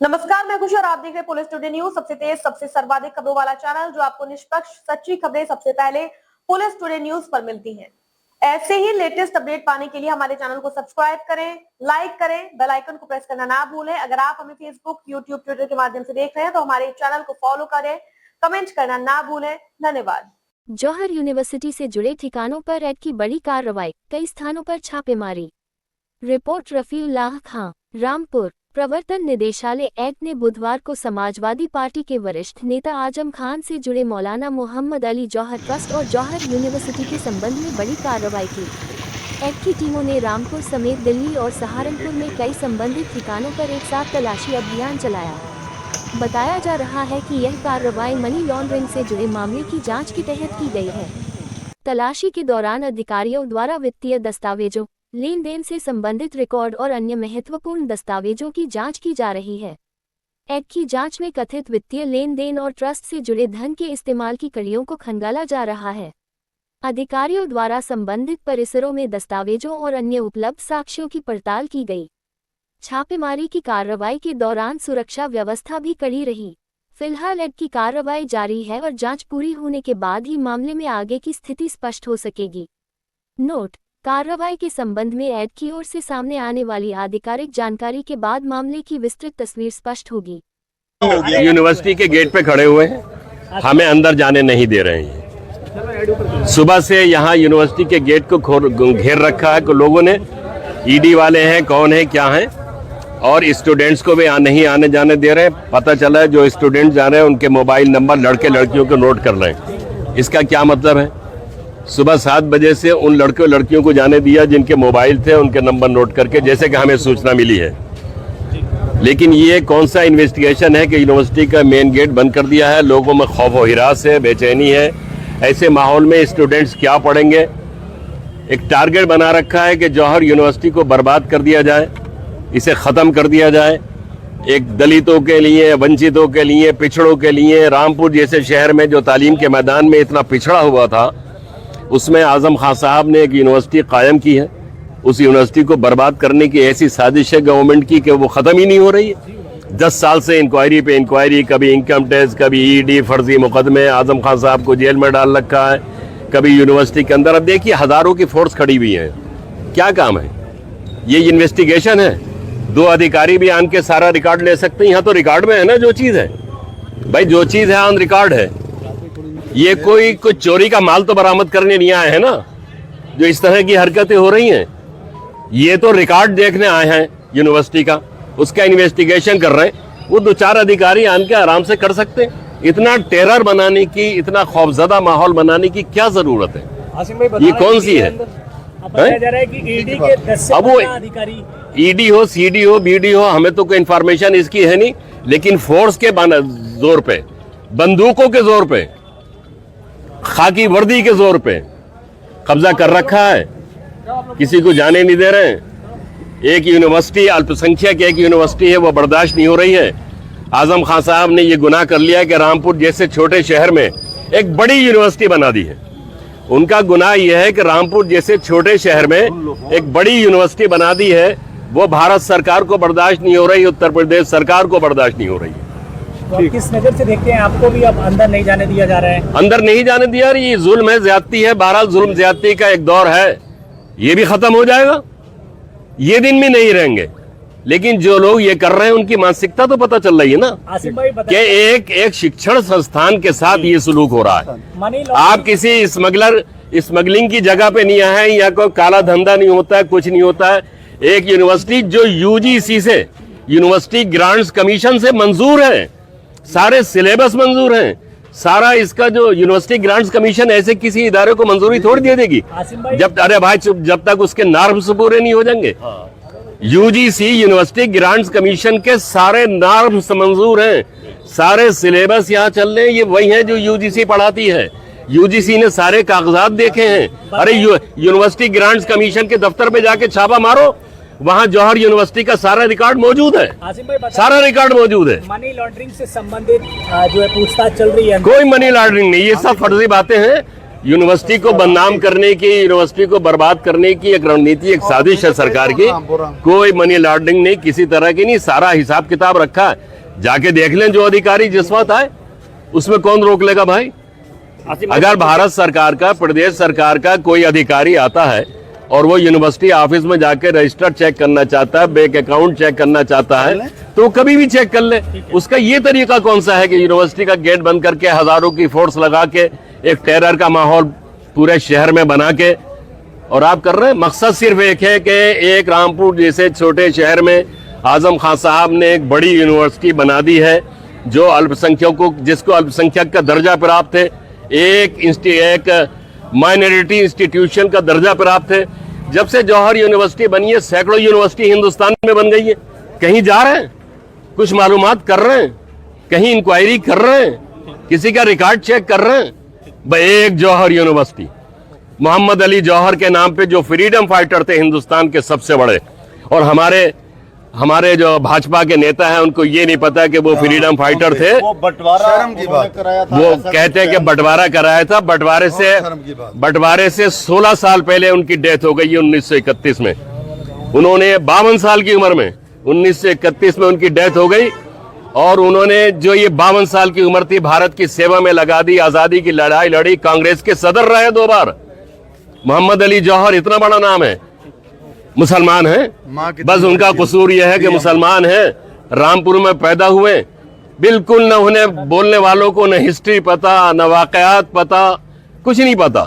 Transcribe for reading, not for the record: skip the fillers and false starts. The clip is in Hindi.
नमस्कार, मैं खुशी और आप देख रहे हैं पुलिस टुडे न्यूज, सबसे तेज सबसे सर्वाधिक खबरों वाला चैनल जो आपको निष्पक्ष सच्ची खबरें सबसे पहले पुलिस टुडे न्यूज पर मिलती हैं। ऐसे ही लेटेस्ट अपडेट पाने के लिए हमारे चैनल को सब्सक्राइब करें, लाइक करें, बेल आइकन को प्रेस करना ना भूलें। अगर आप हमें फेसबुक, यूट्यूब, ट्विटर के माध्यम से देख रहे हैं तो हमारे चैनल को फॉलो करें, कमेंट करना ना भूलें। धन्यवाद। जौहर यूनिवर्सिटी से जुड़े ठिकानों पर ऐड की बड़ी कार्रवाई, कई स्थानों पर छापेमारी। रिपोर्ट रफीउल्लाह खां, रामपुर। प्रवर्तन निदेशालय ऐड ने बुधवार को समाजवादी पार्टी के वरिष्ठ नेता आजम खान से जुड़े मौलाना मोहम्मद अली जौहर ट्रस्ट और जौहर यूनिवर्सिटी के संबंध में बड़ी कार्रवाई की। ऐड की टीमों ने रामपुर समेत दिल्ली और सहारनपुर में कई संबंधित ठिकानों पर एक साथ तलाशी अभियान चलाया। बताया जा रहा है कि यह कार्रवाई मनी लॉन्ड्रिंग से जुड़े मामले की जांच के तहत की गई है। तलाशी के दौरान अधिकारियों द्वारा वित्तीय दस्तावेजों, लेन देन से संबंधित रिकॉर्ड और अन्य महत्वपूर्ण दस्तावेजों की जांच की जा रही है। ऐड की जांच में कथित वित्तीय लेन देन और ट्रस्ट से जुड़े धन के इस्तेमाल की कड़ियों को खंगाला जा रहा है। अधिकारियों द्वारा संबंधित परिसरों में दस्तावेजों और अन्य उपलब्ध साक्ष्यों की पड़ताल की गई। छापेमारी की कार्रवाई के दौरान सुरक्षा व्यवस्था भी कड़ी रही। फिलहाल ऐड की कार्रवाई जारी है और जांच पूरी होने के बाद ही मामले में आगे की स्थिति स्पष्ट हो सकेगी। नोट: कार्रवाई के संबंध में ऐड की ओर से सामने आने वाली आधिकारिक जानकारी के बाद मामले की विस्तृत तस्वीर स्पष्ट होगी। यूनिवर्सिटी के गेट पे खड़े हुए हैं, हमें अंदर जाने नहीं दे रहे हैं। सुबह से यहाँ यूनिवर्सिटी के गेट को घेर रखा है कि लोगों ने, ईडी वाले हैं, कौन है, क्या है, और स्टूडेंट्स को भी नहीं आने जाने दे रहे हैं। पता चला है जो स्टूडेंट जा रहे हैं उनके मोबाइल नंबर लड़के लड़कियों को नोट कर रहे हैं। इसका क्या मतलब है? सुबह 7 बजे से उन लड़के लड़कियों को जाने दिया जिनके मोबाइल थे, उनके नंबर नोट करके, जैसे कि हमें सूचना मिली है। लेकिन ये कौन सा इन्वेस्टिगेशन है कि यूनिवर्सिटी का मेन गेट बंद कर दिया है? लोगों में खौफ व हिरास है, बेचैनी है। ऐसे माहौल में स्टूडेंट्स क्या पढ़ेंगे? एक टारगेट बना रखा है कि जौहर यूनिवर्सिटी को बर्बाद कर दिया जाए, इसे ख़त्म कर दिया जाए। एक दलितों के लिए, वंचितों के लिए, पिछड़ों के लिए, रामपुर जैसे शहर में जो तालीम के मैदान में इतना पिछड़ा हुआ था, उसमें आजम खान साहब ने एक यूनिवर्सिटी कायम की है। उस यूनिवर्सिटी को बर्बाद करने की ऐसी साजिश है गवर्नमेंट की कि वो ख़त्म ही नहीं हो रही है। 10 साल से इंक्वायरी पे इंक्वायरी, कभी इनकम टैक्स, कभी ईडी, फर्जी मुकदमे, आजम खान साहब को जेल में डाल रखा है, कभी यूनिवर्सिटी के अंदर। अब देखिए हज़ारों की फोर्स खड़ी हुई है। क्या काम है? ये इन्वेस्टिगेशन है। 2 अधिकारी भी आन के सारा रिकॉर्ड ले सकते हैं। यहाँ तो रिकॉर्ड में है ना जो चीज़ है, भाई जो चीज़ है ऑन रिकॉर्ड है। ये कोई कुछ चोरी का माल तो बरामद करने नहीं आए हैं ना, जो इस तरह की हरकतें हो रही हैं। ये तो रिकॉर्ड देखने आए हैं यूनिवर्सिटी का, उसका इन्वेस्टिगेशन कर रहे हैं। वो 2-4 अधिकारी आन के आराम से कर सकते हैं। इतना टेरर बनाने की, इतना खौफजदा माहौल बनाने की क्या जरूरत है? ये कौन सी है? अब वो ईडी हो, सीडी हो, बीडी हो, हमें तो कोई इंफॉर्मेशन इसकी है नहीं। लेकिन फोर्स के जोर पे, बंदूकों के जोर पे, खाकी वर्दी के जोर पे कब्जा कर रखा है। किसी को जाने नहीं दे रहे हैं। एक यूनिवर्सिटी, अल्पसंख्यक एक यूनिवर्सिटी है, वो बर्दाश्त नहीं हो रही है। आजम खान साहब ने ये गुनाह कर लिया है कि रामपुर जैसे छोटे शहर में एक बड़ी यूनिवर्सिटी बना दी है। उनका गुनाह यह है कि रामपुर जैसे छोटे शहर में एक बड़ी यूनिवर्सिटी बना दी है। वो भारत सरकार को बर्दाश्त नहीं हो रही, उत्तर प्रदेश सरकार को बर्दाश्त नहीं हो रही है। तो किस नजर से देखते हैं आपको भी अब अंदर नहीं जाने दिया जा रहा है? अंदर नहीं जाने दिया, ये जुल्म है, ज्यादती है। बहरहाल जुल्म ज्यादती का एक दौर है, ये भी खत्म हो जाएगा। ये दिन भी नहीं रहेंगे। लेकिन जो लोग ये कर रहे हैं उनकी मानसिकता तो पता चल रही है ना कि एक शिक्षण संस्थान के साथ ये सलूक हो रहा है। आप किसी स्मगलिंग की जगह पे नहीं आए, या कोई काला धंधा नहीं होता है, कुछ नहीं होता है। एक यूनिवर्सिटी जो यूजीसी से, यूनिवर्सिटी ग्रांट्स कमीशन से मंजूर है, सारे सिलेबस मंजूर हैं, सारा इसका जो यूनिवर्सिटी ग्रांट्स कमीशन ऐसे किसी इदारे को मंजूरी थोड़ी दे देगी अरे भाई जब तक उसके नॉर्म्स पूरे नहीं हो जाएंगे। यूजीसी, यूनिवर्सिटी ग्रांट्स कमीशन के सारे नॉर्म्स मंजूर हैं, सारे सिलेबस यहाँ चल रहे हैं। ये वही है जो यूजीसी पढ़ाती है। यूजीसी ने सारे कागजात देखे हैं। अरे यूनिवर्सिटी ग्रांट्स कमीशन के दफ्तर में जाके छापा मारो, वहाँ जौहर यूनिवर्सिटी का सारा रिकॉर्ड मौजूद है। सारा रिकॉर्ड मौजूद है। मनी लॉन्ड्रिंग से संबंधित जो है पूछताछ चल रही है। कोई मनी लॉन्ड्रिंग नहीं, ये सब फर्जी बातें हैं। यूनिवर्सिटी को बदनाम करने की, यूनिवर्सिटी को बर्बाद करने की एक रणनीति, एक साजिश है सरकार की। कोई मनी लॉन्ड्रिंग नहीं, किसी तरह की नहीं। सारा हिसाब किताब रखा है। जाके देख लें जो अधिकारी जिस वक्त आए, उसमें कौन रोक लेगा भाई। अगर भारत सरकार का, प्रदेश सरकार का कोई अधिकारी आता है और वो यूनिवर्सिटी ऑफिस में जाके रजिस्टर चेक करना चाहता है, बैंक अकाउंट चेक करना चाहता है, तो कभी भी चेक कर ले। उसका ये तरीका कौन सा है कि यूनिवर्सिटी का गेट बंद करके हजारों की फोर्स लगा के एक टेरर का माहौल पूरे शहर में बना के और आप कर रहे हैं। मकसद सिर्फ एक है कि एक रामपुर जैसे छोटे शहर में आजम खान साहब ने एक बड़ी यूनिवर्सिटी बना दी है जो अल्पसंख्यकों, जिसको अल्पसंख्यक का दर्जा प्राप्त है, एक माइनॉरिटी इंस्टीट्यूशन का दर्जा प्राप्त है। जब से जौहर यूनिवर्सिटी बनी है, सैकड़ों यूनिवर्सिटी हिंदुस्तान में बन गई है। कहीं जा रहे हैं, कुछ मालूमात कर रहे हैं, कहीं इंक्वायरी कर रहे हैं, किसी का रिकॉर्ड चेक कर रहे हैं। एक जौहर यूनिवर्सिटी, मोहम्मद अली जौहर के नाम पे, जो फ्रीडम फाइटर थे हिंदुस्तान के सबसे बड़े, और हमारे जो भाजपा के नेता हैं उनको ये नहीं पता कि वो फ्रीडम फाइटर थे। वो बंटवारा कराया था, वो कहते हैं कि बंटवारा कराया था। बंटवारे से 16 साल पहले उनकी डेथ हो गई 1931 में। उन्होंने 52 साल की उम्र में 1931 में उनकी डेथ हो गई और उन्होंने जो ये 52 साल की उम्र थी भारत की सेवा में लगा दी, आजादी की लड़ाई लड़ी, कांग्रेस के सदर रहे 2 बार। मोहम्मद अली जौहर इतना बड़ा नाम है, मुसलमान है, बस उनका कसूर यह है कि मुसलमान है, रामपुर में पैदा हुए, बिल्कुल न उन्हें बोलने वालों को न हिस्ट्री पता, न वाकयात पता, कुछ नहीं पता।